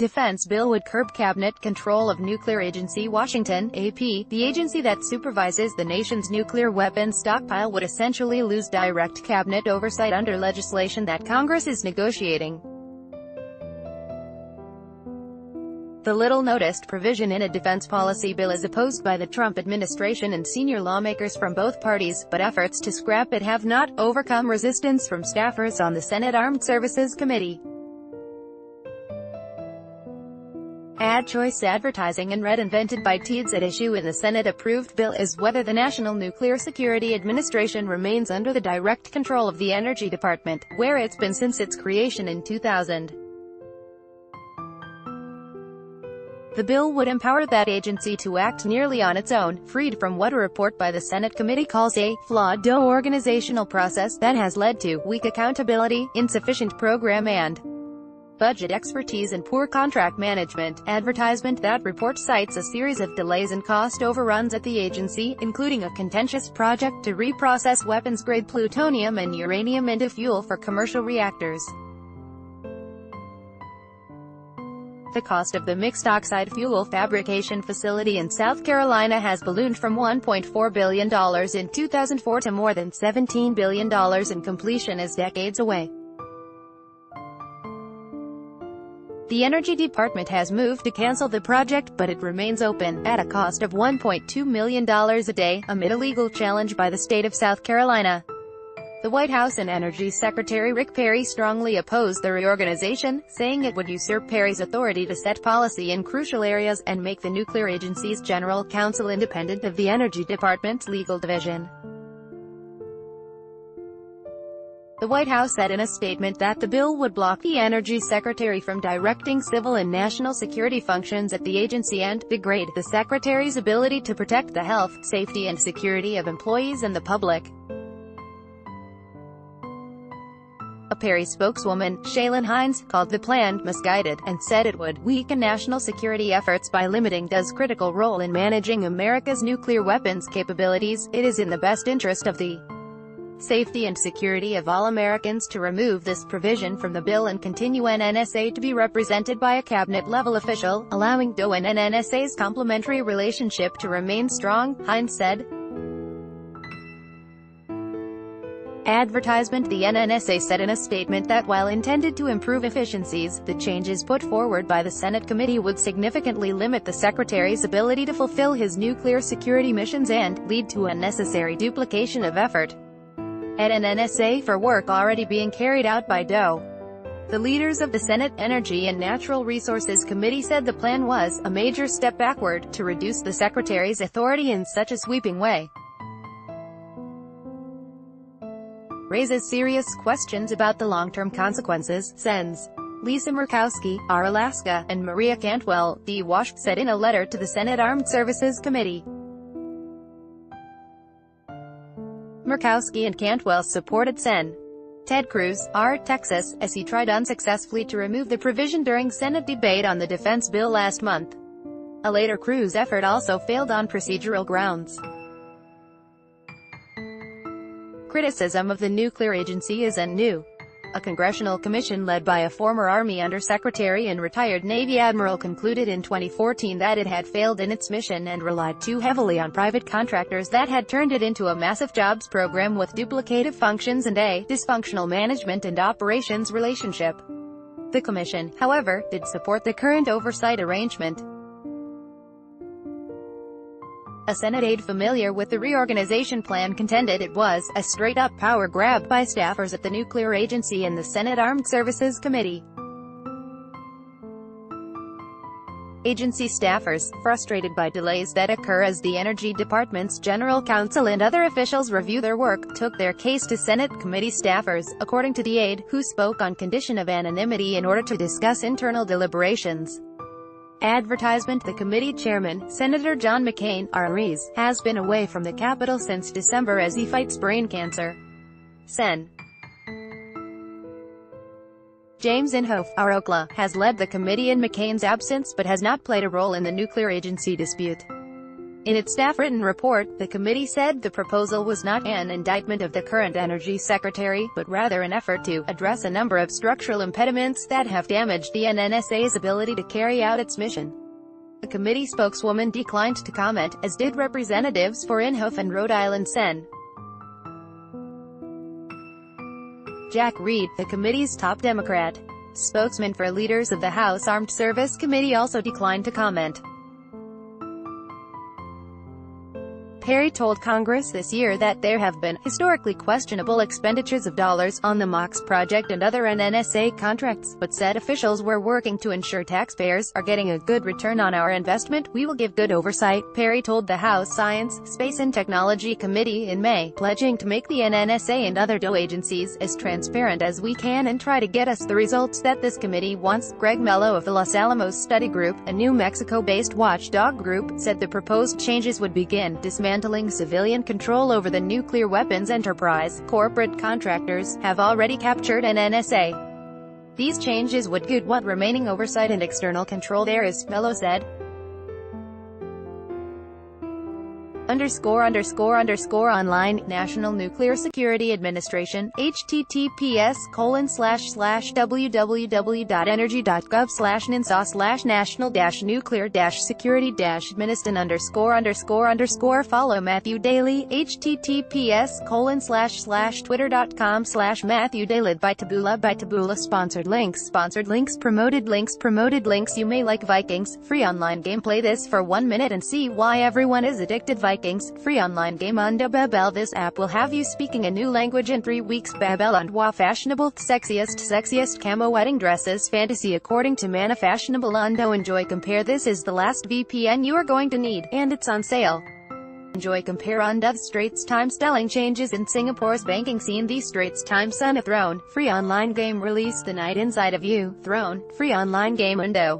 defense bill would curb cabinet control of nuclear agency Washington, AP. The agency that supervises the nation's nuclear weapons stockpile would essentially lose direct cabinet oversight under legislation that Congress is negotiating. The little-noticed provision in a defense policy bill is opposed by the Trump administration and senior lawmakers from both parties, but efforts to scrap it have not overcome resistance from staffers on the Senate Armed Services Committee. Ad choice advertising and red invented by TEDS at issue in the Senate-approved bill is whether the National Nuclear Security Administration remains under the direct control of the Energy Department, where it's been since its creation in 2000. The bill would empower that agency to act nearly on its own, freed from what a report by the Senate committee calls a flawed organizational process that has led to weak accountability, insufficient program and budget expertise and poor contract management. Advertisement. That report cites a series of delays and cost overruns at the agency, including a contentious project to reprocess weapons-grade plutonium and uranium into fuel for commercial reactors. The cost of the mixed oxide fuel fabrication facility in South Carolina has ballooned from $1.4 billion in 2004 to more than $17 billion, and completion is decades away. The Energy Department has moved to cancel the project, but it remains open, at a cost of $1.2 million a day, amid a legal challenge by the state of South Carolina. The White House and Energy Secretary Rick Perry strongly opposed the reorganization, saying it would usurp Perry's authority to set policy in crucial areas, and make the nuclear agency's general counsel independent of the Energy Department's legal division. The White House said in a statement that the bill would block the Energy Secretary from directing civil and national security functions at the agency and degrade the Secretary's ability to protect the health, safety and security of employees and the public. A Perry spokeswoman, Shaylin Hines, called the plan misguided, and said it would weaken national security efforts by limiting DOE's critical role in managing America's nuclear weapons capabilities. It is in the best interest of the safety and security of all Americans to remove this provision from the bill and continue NNSA to be represented by a cabinet-level official, allowing DOE and NNSA's complementary relationship to remain strong, Hines said. Advertisement. The NNSA said in a statement that while intended to improve efficiencies, the changes put forward by the Senate committee would significantly limit the Secretary's ability to fulfill his nuclear security missions and lead to unnecessary duplication of effort at NNSA for work already being carried out by DOE. The leaders of the Senate Energy and Natural Resources Committee said the plan was a major step backward to reduce the Secretary's authority in such a sweeping way. Raises serious questions about the long-term consequences, Sens. Lisa Murkowski, R. Alaska, and Maria Cantwell, D. Wash, said in a letter to the Senate Armed Services Committee. Murkowski and Cantwell supported Sen. Ted Cruz, R. Texas, as he tried unsuccessfully to remove the provision during Senate debate on the defense bill last month. A later Cruz effort also failed on procedural grounds. Criticism of the nuclear agency isn't new. A congressional commission led by a former Army Undersecretary and retired Navy admiral concluded in 2014 that it had failed in its mission and relied too heavily on private contractors that had turned it into a massive jobs program with duplicative functions and a dysfunctional management and operations relationship. The commission, however, did support the current oversight arrangement. A Senate aide familiar with the reorganization plan contended it was a straight-up power grab by staffers at the nuclear agency and the Senate Armed Services Committee. Agency staffers, frustrated by delays that occur as the Energy Department's general counsel and other officials review their work, took their case to Senate committee staffers, according to the aide, who spoke on condition of anonymity in order to discuss internal deliberations. Advertisement. The committee chairman, Senator John McCain, RS, has been away from the Capitol since December as he fights brain cancer. Sen. James Inhofe, ROKLA, has led the committee in McCain's absence but has not played a role in the nuclear agency dispute. In its staff-written report, the committee said the proposal was not an indictment of the current energy secretary, but rather an effort to address a number of structural impediments that have damaged the NNSA's ability to carry out its mission. The committee spokeswoman declined to comment, as did representatives for Inhofe and Rhode Island Sen. Jack Reed, the committee's top Democrat spokesman for leaders of the House Armed Service Committee, also declined to comment. Perry told Congress this year that there have been historically questionable expenditures of dollars on the MOX project and other NNSA contracts, but said officials were working to ensure taxpayers are getting a good return on our investment. We will give good oversight, Perry told the House Science, Space and Technology Committee in May, pledging to make the NNSA and other DOE agencies as transparent as we can and try to get us the results that this committee wants. Greg Mello of the Los Alamos Study Group, a New Mexico-based watchdog group, said the proposed changes would begin dismantling civilian control over the nuclear weapons enterprise. Corporate contractors have already captured NNSA. These changes would good what remaining oversight and external control there is, Mello said. ___online, National Nuclear Security Administration, https://www.energy.gov/national-nuclear-security-administration___. Follow Matthew Daly, https://twitter.com/Matthew Daly. By Taboola. Sponsored links. Promoted links. You may like Vikings. Free online game. Play this for 1 minute and see why everyone is addicted. Vikings. Free online game on Babbel. This app will have you speaking a new language in 3 weeks. Babbel and Wa fashionable, sexiest camo wedding dresses, fantasy according to Mana. Fashionable undo. Enjoy compare. This is the last VPN you are going to need, and it's on sale. Enjoy compare undo. Straits Times telling changes in Singapore's banking scene. The Straits Times Son of Throne, free online game released the night inside of you, Throne, free online game undo.